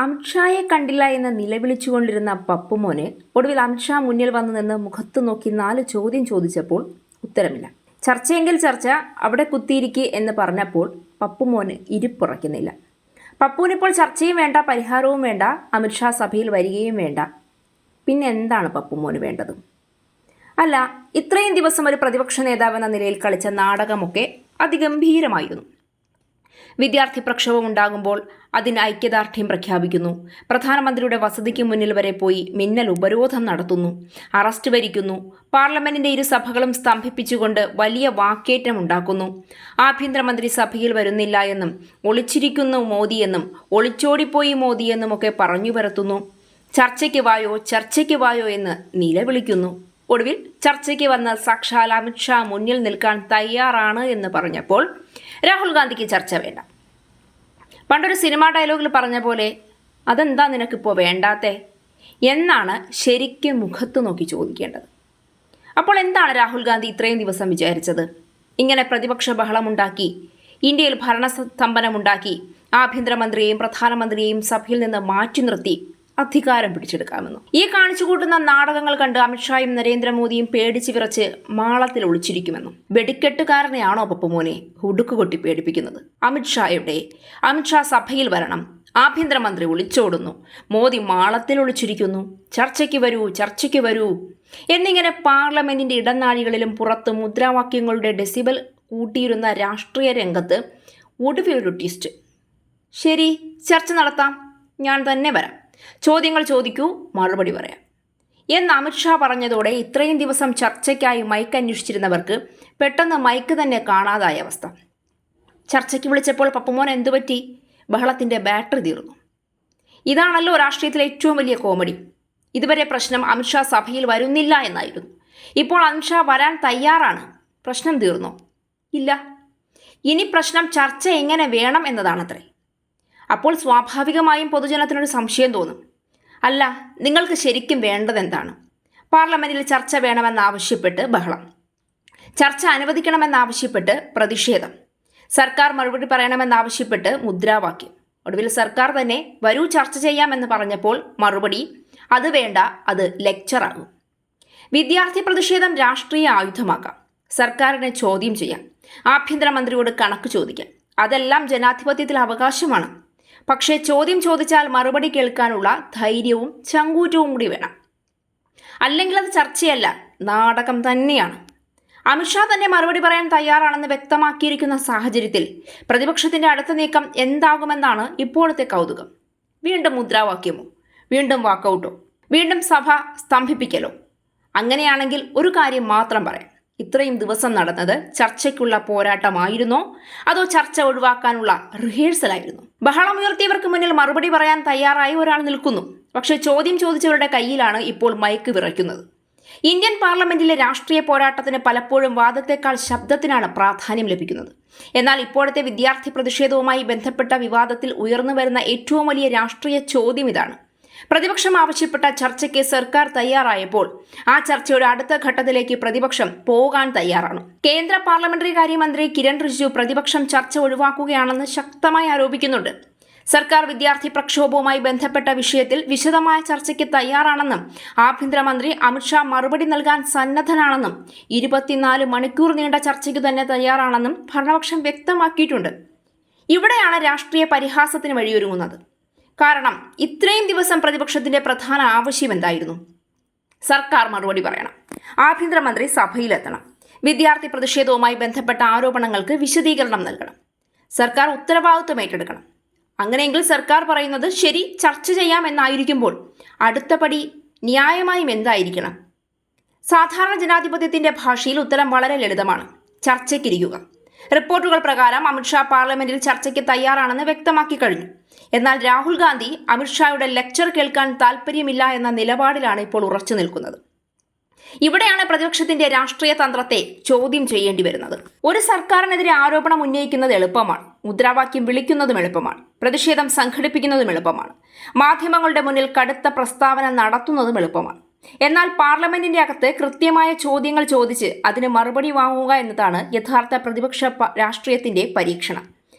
അമിത്ഷായെ കണ്ടില്ല എന്ന് നിലവിളിച്ചുകൊണ്ടിരുന്ന പപ്പുമോന് ഒടുവിൽ അമിത്ഷാ മുന്നിൽ വന്നു നിന്ന് മുഖത്ത് നോക്കി 4 ചോദ്യം ചോദിച്ചപ്പോൾ ഉത്തരമില്ല. ചർച്ചയെങ്കിൽ ചർച്ച, അവിടെ കുത്തിയിരിക്കെ എന്ന് പറഞ്ഞപ്പോൾ പപ്പുമോന് ഇരിപ്പുറയ്ക്കുന്നില്ല. പപ്പുവിനിപ്പോൾ ചർച്ചയും വേണ്ട, പരിഹാരവും വേണ്ട, അമിത്ഷാ സഭയിൽ വരികയും വേണ്ട. പിന്നെ എന്താണ് പപ്പുമോന് വേണ്ടത്? അല്ല, ഇത്രയും ദിവസം ഒരു പ്രതിപക്ഷ നേതാവെന്ന നിലയിൽ കളിച്ച നാടകമൊക്കെ അതിഗംഭീരമായിരുന്നു. വിദ്യാർത്ഥി പ്രക്ഷോഭം ഉണ്ടാകുമ്പോൾ അതിന് ഐക്യദാർഢ്യം പ്രഖ്യാപിക്കുന്നു. പ്രധാനമന്ത്രിയുടെ വസതിക്ക് മുന്നിൽ വരെ പോയി മിന്നൽ ഉപരോധം നടത്തുന്നു. അറസ്റ്റ് വരിക്കുന്നു. പാർലമെന്റിന്റെ 2 സഭകളും സ്തംഭിപ്പിച്ചുകൊണ്ട് വലിയ വാക്കേറ്റം ഉണ്ടാക്കുന്നു. ആഭ്യന്തരമന്ത്രി സഭയിൽ വരുന്നില്ല എന്നും ഒളിച്ചിരിക്കുന്നു മോദിയെന്നും ഒളിച്ചോടിപ്പോയി മോദിയെന്നുമൊക്കെ പറഞ്ഞു പരത്തുന്നു. ചർച്ചയ്ക്ക് വായോ എന്ന് നിലവിളിക്കുന്നു. ഒടുവിൽ ചർച്ചയ്ക്ക് വന്ന സാക്ഷാൽ അമിത്ഷാ മുന്നിൽ നിൽക്കാൻ തയ്യാറാണ് എന്ന് പറഞ്ഞപ്പോൾ രാഹുൽ ഗാന്ധിക്ക് ചർച്ച വേണ്ട. പണ്ടൊരു സിനിമാ ഡയലോഗിൽ പറഞ്ഞ പോലെ, അതെന്താ നിനക്കിപ്പോൾ വേണ്ടാത്തേ എന്നാണ് ശരിക്കും മുഖത്ത് നോക്കി ചോദിക്കേണ്ടത്. അപ്പോൾ എന്താണ് രാഹുൽ ഗാന്ധി ഇത്രയും ദിവസം വിചാരിച്ചത്? ഇങ്ങനെ പ്രതിപക്ഷ ബഹളമുണ്ടാക്കി, ഇന്ത്യയിൽ ഭരണസ്തംഭനമുണ്ടാക്കി, ആഭ്യന്തരമന്ത്രിയെയും പ്രധാനമന്ത്രിയെയും സഭയിൽ നിന്ന് മാറ്റി നിർത്തി അധികാരം പിടിച്ചെടുക്കാമെന്നു. ഈ കാണിച്ചു കൂട്ടുന്ന നാടകങ്ങൾ കണ്ട് അമിത്ഷായും നരേന്ദ്രമോദിയും പേടിച്ച് വിറച്ച് മാളത്തിൽ ഒളിച്ചിരിക്കുമെന്നും. വെടിക്കെട്ടുകാരനെയാണോ പപ്പുമോനെ ഹുടുക്ക് കൊട്ടി പേടിപ്പിക്കുന്നത്? അമിത്ഷാ എവിടെ? അമിത്ഷാ സഭയിൽ വരണം. ആഭ്യന്തരമന്ത്രി ഒളിച്ചോടുന്നു. മോദി മാളത്തിൽ ഒളിച്ചിരിക്കുന്നു. ചർച്ചയ്ക്ക് വരൂ എന്നിങ്ങനെ പാർലമെന്റിന്റെ ഇടനാഴികളിലും പുറത്ത് മുദ്രാവാക്യങ്ങളുടെ ഡെസിബൽ കൂട്ടിയിരുന്ന രാഷ്ട്രീയ രംഗത്ത് ഒടുവിലൊരു ട്വിസ്റ്റ്. ശരി, ചർച്ച നടത്താം, ഞാൻ തന്നെ വരാം. ചോദ്യങ്ങൾ ചോദിക്കൂ, മറുപടി പറയാം എന്ന് അമിത്ഷാ പറഞ്ഞതോടെ ഇത്രയും ദിവസം ചർച്ചയ്ക്കായി മൈക്ക് അന്വേഷിച്ചിരുന്നവർക്ക് പെട്ടെന്ന് മൈക്ക് തന്നെ കാണാതായ അവസ്ഥ. ചർച്ചയ്ക്ക് വിളിച്ചപ്പോൾ പപ്പുമോൻ എന്തുപറ്റി? ബഹളത്തിൻ്റെ ബാറ്ററി തീർന്നു. ഇതാണല്ലോ രാഷ്ട്രീയത്തിലെ ഏറ്റവും വലിയ കോമഡി. ഇതുവരെ പ്രശ്നം അമിത്ഷാ സഭയിൽ വരുന്നില്ല എന്നായിരുന്നു. ഇപ്പോൾ അമിത്ഷാ വരാൻ തയ്യാറാണ്. പ്രശ്നം തീർന്നോ? ഇല്ല. ഇനി പ്രശ്നം ചർച്ച എങ്ങനെ വേണം എന്നതാണത്രേ. അപ്പോൾ സ്വാഭാവികമായും പൊതുജനത്തിനൊരു സംശയം തോന്നും. അല്ല, നിങ്ങൾക്ക് ശരിക്കും വേണ്ടതെന്താണ്? പാർലമെന്റിൽ ചർച്ച വേണമെന്നാവശ്യപ്പെട്ട് ബഹളം, ചർച്ച അനുവദിക്കണമെന്നാവശ്യപ്പെട്ട് പ്രതിഷേധം, സർക്കാർ മറുപടി പറയണമെന്നാവശ്യപ്പെട്ട് മുദ്രാവാക്യം. ഒടുവിൽ സർക്കാർ തന്നെ വരൂ ചർച്ച ചെയ്യാമെന്ന് പറഞ്ഞപ്പോൾ മറുപടി, അത് വേണ്ട, അത് ലെക്ചറാകും. വിദ്യാർത്ഥി പ്രതിഷേധം രാഷ്ട്രീയ ആയുധമാക്കാം. സർക്കാരിനെ ചോദ്യം ചെയ്യാം. ആഭ്യന്തരമന്ത്രിയോട് കണക്ക് ചോദിക്കാം. അതെല്ലാം ജനാധിപത്യത്തിൽ അവകാശമാണ്. പക്ഷേ ചോദ്യം ചോദിച്ചാൽ മറുപടി കേൾക്കാനുള്ള ധൈര്യവും ചങ്കൂറ്റവും കൂടി വേണം. അല്ലെങ്കിൽ അത് ചർച്ചയല്ല, നാടകം തന്നെയാണ്. അമിത്ഷാ തന്നെ മറുപടി പറയാൻ തയ്യാറാണെന്ന് വ്യക്തമാക്കിയിരിക്കുന്ന സാഹചര്യത്തിൽ പ്രതിപക്ഷത്തിന്റെ അടുത്ത നീക്കം എന്താകുമെന്നാണ് ഇപ്പോഴത്തെ കൗതുകം. വീണ്ടും മുദ്രാവാക്യമോ? വീണ്ടും വാക്കൗട്ടോ? വീണ്ടും സഭ സ്തംഭിപ്പിക്കലോ? അങ്ങനെയാണെങ്കിൽ ഒരു കാര്യം മാത്രം പറയാം. ഇത്രയും ദിവസം നടന്നത് ചർച്ചയ്ക്കുള്ള പോരാട്ടമായിരുന്നോ, അതോ ചർച്ച ഒഴിവാക്കാനുള്ള റിഹേഴ്സലായിരുന്നു? ബഹളമുയർത്തിയവർക്ക് മുന്നിൽ മറുപടി പറയാൻ തയ്യാറായി ഒരാൾ നിൽക്കുന്നു. പക്ഷേ ചോദ്യം ചോദിച്ചവരുടെ കയ്യിലാണ് ഇപ്പോൾ മൈക്ക് വിറയ്ക്കുന്നത്. ഇന്ത്യൻ പാർലമെന്റിലെ രാഷ്ട്രീയ പോരാട്ടത്തിന് പലപ്പോഴും വാദത്തെക്കാൾ ശബ്ദത്തിനാണ് പ്രാധാന്യം ലഭിക്കുന്നത്. എന്നാൽ ഇപ്പോഴത്തെ വിദ്യാർത്ഥി പ്രതിഷേധവുമായി ബന്ധപ്പെട്ട വിവാദത്തിൽ ഉയർന്നു വരുന്ന ഏറ്റവും വലിയ രാഷ്ട്രീയ ചോദ്യം ഇതാണ്. പ്രതിപക്ഷം ആവശ്യപ്പെട്ട ചർച്ചയ്ക്ക് സർക്കാർ തയ്യാറായപ്പോൾ ആ ചർച്ചയുടെ അടുത്ത ഘട്ടത്തിലേക്ക് പ്രതിപക്ഷം പോകാൻ തയ്യാറാണ്. കേന്ദ്ര പാർലമെന്ററി കാര്യമന്ത്രി കിരൺ റിജിജു പ്രതിപക്ഷം ചർച്ച ഒഴിവാക്കുകയാണെന്ന് ശക്തമായി ആരോപിക്കുന്നുണ്ട്. സർക്കാർ വിദ്യാർത്ഥി പ്രക്ഷോഭവുമായി ബന്ധപ്പെട്ട വിഷയത്തിൽ വിശദമായ ചർച്ചയ്ക്ക് തയ്യാറാണെന്നും ആഭ്യന്തരമന്ത്രി അമിത്ഷാ മറുപടി നൽകാൻ സന്നദ്ധനാണെന്നും 24 മണിക്കൂർ നീണ്ട ചർച്ചയ്ക്ക് തന്നെ തയ്യാറാണെന്നും ഭരണപക്ഷം വ്യക്തമാക്കിയിട്ടുണ്ട്. ഇവിടെയാണ് രാഷ്ട്രീയ പരിഹാസത്തിന് വഴിയൊരുങ്ങുന്നത്. കാരണം ഇത്രയും ദിവസം പ്രതിപക്ഷത്തിന്റെ പ്രധാന ആവശ്യം എന്തായിരുന്നു? സർക്കാർ മറുപടി പറയണം. ആഭ്യന്തരമന്ത്രി സഭയിലെത്തണം. വിദ്യാർത്ഥി പ്രതിഷേധവുമായി ബന്ധപ്പെട്ട ആരോപണങ്ങൾക്ക് വിശദീകരണം നൽകണം. സർക്കാർ ഉത്തരവാദിത്വം ഏറ്റെടുക്കണം. അങ്ങനെയെങ്കിൽ സർക്കാർ പറയുന്നത് ശരി, ചർച്ച ചെയ്യാം എന്നായിരിക്കുമ്പോൾ അടുത്ത പടി ന്യായമായും എന്തായിരിക്കണം? സാധാരണ ജനാധിപത്യത്തിന്റെ ഭാഷയിൽ ഉത്തരം വളരെ ലളിതമാണ്. ചർച്ചയ്ക്കിരിക്കുക. റിപ്പോർട്ടുകൾ പ്രകാരം അമിത്ഷാ പാർലമെന്റിൽ ചർച്ചയ്ക്ക് തയ്യാറാണെന്ന് വ്യക്തമാക്കി കഴിഞ്ഞു. എന്നാൽ രാഹുൽ ഗാന്ധി അമിത്ഷായുടെ ലെക്ചർ കേൾക്കാൻ താല്പര്യമില്ല എന്ന നിലപാടിലാണ് ഇപ്പോൾ ഉറച്ചു നിൽക്കുന്നത്. ഇവിടെയാണ് പ്രതിപക്ഷത്തിന്റെ രാഷ്ട്രീയ തന്ത്രത്തെ ചോദ്യം ചെയ്യേണ്ടി വരുന്നത്. ഒരു സർക്കാരിനെതിരെ ആരോപണം ഉന്നയിക്കുന്നത് എളുപ്പമാണ്. മുദ്രാവാക്യം വിളിക്കുന്നതും എളുപ്പമാണ്. പ്രതിഷേധം സംഘടിപ്പിക്കുന്നതും എളുപ്പമാണ്. മാധ്യമങ്ങളുടെ മുന്നിൽ കടുത്ത പ്രസ്താവന നടത്തുന്നതും എളുപ്പമാണ്. എന്നാൽ പാർലമെന്റിന്റെ അകത്ത് കൃത്യമായ ചോദ്യങ്ങൾ ചോദിച്ച് അതിന് മറുപടി വാങ്ങുക എന്നതാണ് യഥാർത്ഥ പ്രതിപക്ഷ രാഷ്ട്രീയത്തിന്റെ പരീക്ഷണം.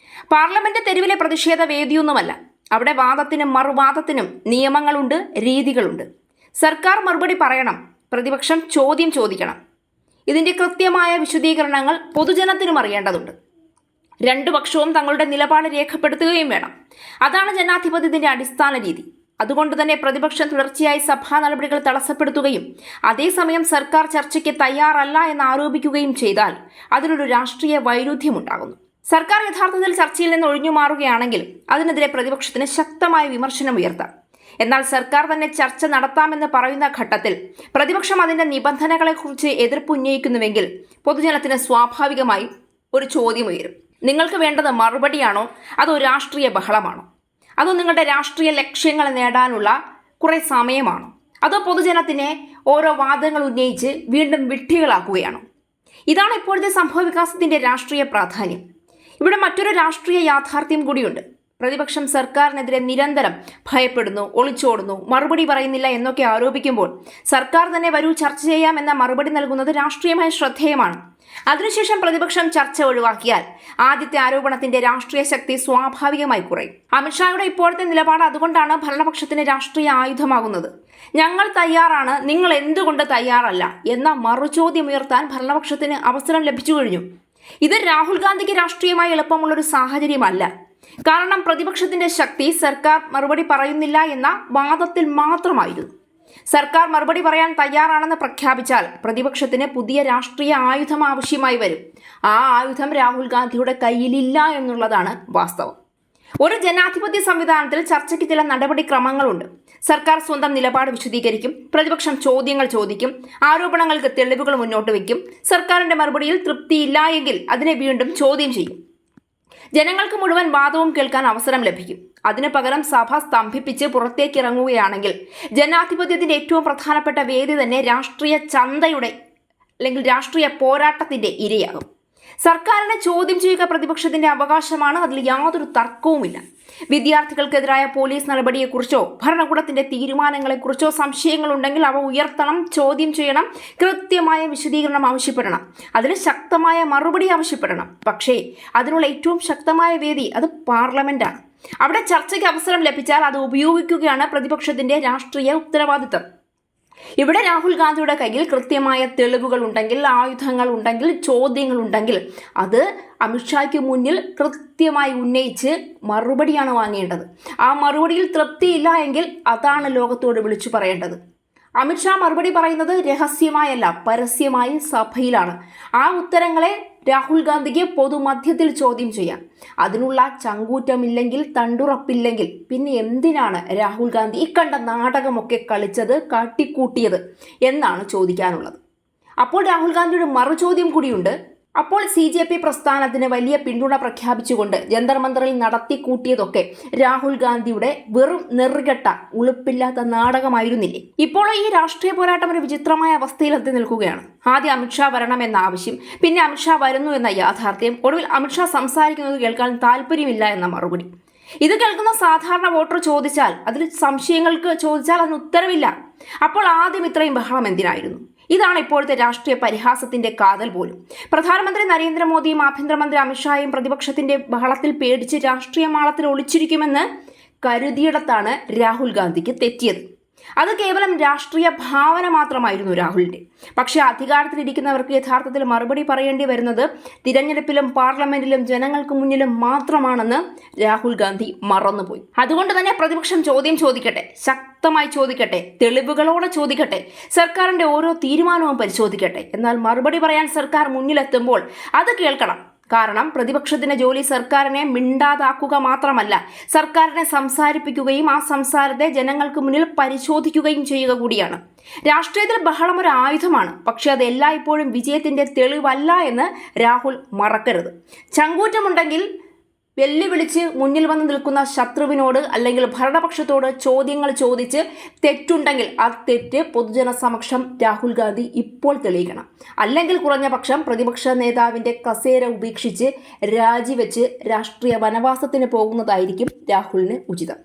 പാർലമെന്റ് തെരുവിലെ പ്രതിഷേധ വേദിയൊന്നുമല്ല. അവിടെ വാദത്തിനും മറുവാദത്തിനും നിയമങ്ങളുണ്ട്, രീതികളുണ്ട്. സർക്കാർ മറുപടി പറയണം, പ്രതിപക്ഷം ചോദ്യം ചോദിക്കണം. ഇതിൻ്റെ കൃത്യമായ വിശദീകരണങ്ങൾ പൊതുജനത്തിനും അറിയേണ്ടതുണ്ട്. രണ്ടു പക്ഷവും തങ്ങളുടെ നിലപാട് രേഖപ്പെടുത്തുകയും വേണം. അതാണ് ജനാധിപത്യത്തിൻ്റെ അടിസ്ഥാന രീതി. അതുകൊണ്ട് തന്നെ പ്രതിപക്ഷം തുടർച്ചയായി സഭാ നടപടികൾ തടസ്സപ്പെടുത്തുകയും അതേസമയം സർക്കാർ ചർച്ചയ്ക്ക് തയ്യാറല്ല എന്ന് ആരോപിക്കുകയും ചെയ്താൽ അതിനൊരു രാഷ്ട്രീയ വൈരുദ്ധ്യമുണ്ടാകുന്നു. സർക്കാർ യഥാർത്ഥത്തിൽ ചർച്ചയിൽ നിന്ന് ഒഴിഞ്ഞു മാറുകയാണെങ്കിൽ അതിനെതിരെ പ്രതിപക്ഷത്തിന് ശക്തമായ വിമർശനം ഉയർത്താം. എന്നാൽ സർക്കാർ തന്നെ ചർച്ച നടത്താമെന്ന് പറയുന്ന ഘട്ടത്തിൽ പ്രതിപക്ഷം അതിന്റെ നിബന്ധനകളെക്കുറിച്ച് എതിർപ്പുന്നയിക്കുന്നുവെങ്കിൽ പൊതുജനത്തിന് സ്വാഭാവികമായി ഒരു ചോദ്യം ഉയരും. നിങ്ങൾക്ക് വേണ്ടത് മറുപടിയാണോ, അതോ രാഷ്ട്രീയ ബഹളമാണോ? അതോ നിങ്ങളുടെ രാഷ്ട്രീയ ലക്ഷ്യങ്ങൾ നേടാനുള്ള കുറെ സമയമാണോ? അതോ പൊതുജനത്തിനെ ഓരോ വാദങ്ങൾ ഉന്നയിച്ച് വീണ്ടും വിഡ്ഢികളാക്കുകയാണോ? ഇതാണ് ഇപ്പോഴത്തെ സംഭവ വികാസത്തിന്റെ രാഷ്ട്രീയ പ്രാധാന്യം. ഇവിടെ മറ്റൊരു രാഷ്ട്രീയ യാഥാർത്ഥ്യം കൂടിയുണ്ട്. പ്രതിപക്ഷം സർക്കാരിനെതിരെ നിരന്തരം ഭയപ്പെടുന്നു, ഒളിച്ചോടുന്നു, മറുപടി പറയുന്നില്ല എന്നൊക്കെ ആരോപിക്കുമ്പോൾ സർക്കാർ തന്നെ വരൂ ചർച്ച ചെയ്യാം എന്ന മറുപടി നൽകുന്നത് രാഷ്ട്രീയമായി ശ്രദ്ധേയമാണ്. അതിനുശേഷം പ്രതിപക്ഷം ചർച്ച ഒഴിവാക്കിയാൽ ആദ്യത്തെ ആരോപണത്തിന്റെ രാഷ്ട്രീയ ശക്തി സ്വാഭാവികമായി കുറയും. അമിത്ഷായുടെ ഇപ്പോഴത്തെ നിലപാട് അതുകൊണ്ടാണ് ഭരണപക്ഷത്തിന് രാഷ്ട്രീയ ആയുധമാകുന്നത്. ഞങ്ങൾ തയ്യാറാണ്, നിങ്ങൾ എന്തുകൊണ്ട് തയ്യാറല്ല എന്ന മറുചോദ്യം ഉയർത്താൻ ഭരണപക്ഷത്തിന് അവസരം ലഭിച്ചു കഴിഞ്ഞു. ഇത് രാഹുൽ ഗാന്ധിക്ക് രാഷ്ട്രീയമായി എളുപ്പമുള്ളൊരു സാഹചര്യമല്ല. കാരണം പ്രതിപക്ഷത്തിന്റെ ശക്തി സർക്കാർ മറുപടി പറയുന്നില്ല എന്ന വാദത്തിൽ മാത്രമായിരുന്നു. സർക്കാർ മറുപടി പറയാൻ തയ്യാറാണെന്ന് പ്രഖ്യാപിച്ചാൽ പ്രതിപക്ഷത്തിന് പുതിയ രാഷ്ട്രീയ ആയുധം ആവശ്യമായി വരും. ആ ആയുധം രാഹുൽ ഗാന്ധിയുടെ കയ്യിലില്ല എന്നുള്ളതാണ് വാസ്തവം. ഒരു ജനാധിപത്യ സംവിധാനത്തിൽ ചർച്ചയ്ക്ക് ചില നടപടിക്രമങ്ങളുണ്ട്. സർക്കാർ സ്വന്തം നിലപാട് വിശദീകരിക്കും, പ്രതിപക്ഷം ചോദ്യങ്ങൾ ചോദിക്കും, ആരോപണങ്ങൾക്ക് തെളിവുകൾ മുന്നോട്ട് വയ്ക്കും. സർക്കാരിന്റെ മറുപടിയിൽ തൃപ്തിയില്ല എങ്കിൽ അതിനെ വീണ്ടും ചോദ്യം ചെയ്യും. ജനങ്ങൾക്ക് മുഴുവൻ വാദവും കേൾക്കാൻ അവസരം ലഭിക്കും. അതിനു പകരം സഭ സ്തംഭിപ്പിച്ച് പുറത്തേക്ക് ഇറങ്ങുകയാണെങ്കിൽ ജനാധിപത്യത്തിന്റെ ഏറ്റവും പ്രധാനപ്പെട്ട വേദി തന്നെ രാഷ്ട്രീയ ചന്തയുടെ അല്ലെങ്കിൽ രാഷ്ട്രീയ പോരാട്ടത്തിന്റെ ഇരയാകും. സർക്കാരിനെ ചോദ്യം ചെയ്യുക പ്രതിപക്ഷത്തിന്റെ അവകാശമാണ്, അതിൽ യാതൊരു തർക്കവുമില്ല. വിദ്യാർത്ഥികൾക്കെതിരായ പോലീസ് നടപടിയെക്കുറിച്ചോ ഭരണകൂടത്തിന്റെ തീരുമാനങ്ങളെക്കുറിച്ചോ സംശയങ്ങളുണ്ടെങ്കിൽ അവ ഉയർത്തണം, ചോദ്യം ചെയ്യണം, കൃത്യമായ വിശദീകരണം ആവശ്യപ്പെടണം, അതിന് ശക്തമായ മറുപടി ആവശ്യപ്പെടണം. പക്ഷേ അതിനുള്ള ഏറ്റവും ശക്തമായ വേദി അത് പാർലമെന്റാണ്. അവിടെ ചർച്ചയ്ക്ക് അവസരം ലഭിച്ചാൽ അത് ഉപയോഗിക്കുകയാണ് പ്രതിപക്ഷത്തിന്റെ രാഷ്ട്രീയ ഉത്തരവാദിത്തം. ഇവിടെ രാഹുൽ ഗാന്ധിയുടെ കയ്യിൽ കൃത്യമായ തെളിവുകൾ ഉണ്ടെങ്കിൽ, ആയുധങ്ങൾ ഉണ്ടെങ്കിൽ, ചോദ്യങ്ങൾ ഉണ്ടെങ്കിൽ അത് അമിത്ഷായ്ക്ക് മുന്നിൽ കൃത്യമായി ഉന്നയിച്ച് മറുപടിയാണ് വാങ്ങേണ്ടത്. ആ മറുപടിയിൽ തൃപ്തിയില്ല എങ്കിൽ അതാണ് ലോകത്തോട് വിളിച്ചു പറയേണ്ടത്. അമിത്ഷാ മറുപടി പറയുന്നത് രഹസ്യമായല്ല, പരസ്യമായി സഭയിലാണ്. ആ ഉത്തരങ്ങളെ രാഹുൽ ഗാന്ധിക്ക് പൊതുമധ്യത്തിൽ ചോദ്യം ചെയ്യാം. അതിനുള്ള ചങ്കൂറ്റമില്ലെങ്കിൽ, തണ്ടുറപ്പില്ലെങ്കിൽ പിന്നെ എന്തിനാണ് രാഹുൽ ഗാന്ധി ഇക്കണ്ട നാടകമൊക്കെ കളിച്ചത്, കാട്ടിക്കൂട്ടിയത് എന്നാണ് ചോദിക്കാനുള്ളത്. അപ്പോൾ രാഹുൽ ഗാന്ധിയുടെ മറുചോദ്യം കൂടിയുണ്ട്. അപ്പോൾ CJP പ്രസ്ഥാനത്തിന് വലിയ പിന്തുണ പ്രഖ്യാപിച്ചുകൊണ്ട് ജന്തർ മന്ദറിൽ നടത്തിക്കൂട്ടിയതൊക്കെ രാഹുൽ ഗാന്ധിയുടെ വെറും നെറുകെട്ട ഉളുപ്പില്ലാത്ത നാടകമായിരുന്നില്ലേ? ഇപ്പോൾ ഈ രാഷ്ട്രീയ പോരാട്ടം ഒരു വിചിത്രമായ അവസ്ഥയിലെത്തി നിൽക്കുകയാണ്. ആദ്യം അമിത്ഷാ വരണമെന്ന ആവശ്യം, പിന്നെ അമിത്ഷാ വരുന്നു എന്ന യാഥാർത്ഥ്യം, ഒടുവിൽ അമിത്ഷാ സംസാരിക്കുന്നത് കേൾക്കാൻ താല്പര്യമില്ല എന്ന മറുപടി. ഇത് കേൾക്കുന്ന സാധാരണ വോട്ടർ ചോദിച്ചാൽ, അതിൽ സംശയങ്ങൾക്ക് ചോദിച്ചാൽ അതിന് ഉത്തരവില്ല. അപ്പോൾ ആദ്യം ഇത്രയും ബഹളം എന്തിനായിരുന്നു? ഇതാണ് ഇപ്പോഴത്തെ രാഷ്ട്രീയ പരിഹാസത്തിന്റെ കാതൽ പോലും. പ്രധാനമന്ത്രി നരേന്ദ്രമോദിയും ആഭ്യന്തരമന്ത്രി അമിത്ഷായും പ്രതിപക്ഷത്തിന്റെ ബഹളത്തിൽ പേടിച്ച് രാഷ്ട്രീയ മാളത്തിൽ ഒളിച്ചിരിക്കുമെന്ന് കരുതിയിടത്താണ് രാഹുൽ ഗാന്ധിക്ക് തെറ്റിയത്. അത് കേവലം രാഷ്ട്രീയ ഭാവന മാത്രമായിരുന്നു രാഹുലിന്റെ. പക്ഷേ അധികാരത്തിലിരിക്കുന്നവർക്ക് യഥാർത്ഥത്തിൽ മറുപടി പറയേണ്ടി വരുന്നത് തിരഞ്ഞെടുപ്പിലും പാർലമെന്റിലും ജനങ്ങൾക്ക് മുന്നിലും മാത്രമാണെന്ന് രാഹുൽ ഗാന്ധി മറന്നുപോയി. അതുകൊണ്ട് തന്നെ പ്രതിപക്ഷം ചോദ്യം ചോദിക്കട്ടെ, ശക്തമായി ചോദിക്കട്ടെ, തെളിവുകളോടെ ചോദിക്കട്ടെ, സർക്കാരിന്റെ ഓരോ തീരുമാനവും പരിശോധിക്കട്ടെ. എന്നാൽ മറുപടി പറയാൻ സർക്കാർ മുന്നിലെത്തുമ്പോൾ അത് കേൾക്കണം. കാരണം പ്രതിപക്ഷത്തിന്റെ ജോലി സർക്കാരിനെ മിണ്ടാതാക്കുക മാത്രമല്ല, സർക്കാരിനെ സംസാരിപ്പിക്കുകയും ആ സംസാരത്തെ ജനങ്ങൾക്ക് മുന്നിൽ പരിശോധിക്കുകയും ചെയ്യുക കൂടിയാണ്. രാഷ്ട്രീയത്തിൽ ബഹളം ഒരു ആയുധമാണ്, പക്ഷെ അത് എല്ലായ്പ്പോഴും വിജയത്തിന്റെ തെളിവല്ല എന്ന് രാഹുൽ മറക്കരുത്. ചങ്കൂറ്റമുണ്ടെങ്കിൽ വെല്ലുവിളിച്ച് മുന്നിൽ വന്ന് നിൽക്കുന്ന ശത്രുവിനോട് അല്ലെങ്കിൽ ഭരണപക്ഷത്തോട് ചോദ്യങ്ങൾ ചോദിച്ച് തെറ്റുണ്ടെങ്കിൽ ആ തെറ്റ് പൊതുജനസമക്ഷം രാഹുൽ ഗാന്ധി ഇപ്പോൾ തെളിയിക്കണം. അല്ലെങ്കിൽ കുറഞ്ഞ പക്ഷം പ്രതിപക്ഷ നേതാവിൻ്റെ കസേര ഉപേക്ഷിച്ച് രാജിവെച്ച് രാഷ്ട്രീയ വനവാസത്തിന് പോകുന്നതായിരിക്കും രാഹുലിന് ഉചിതം.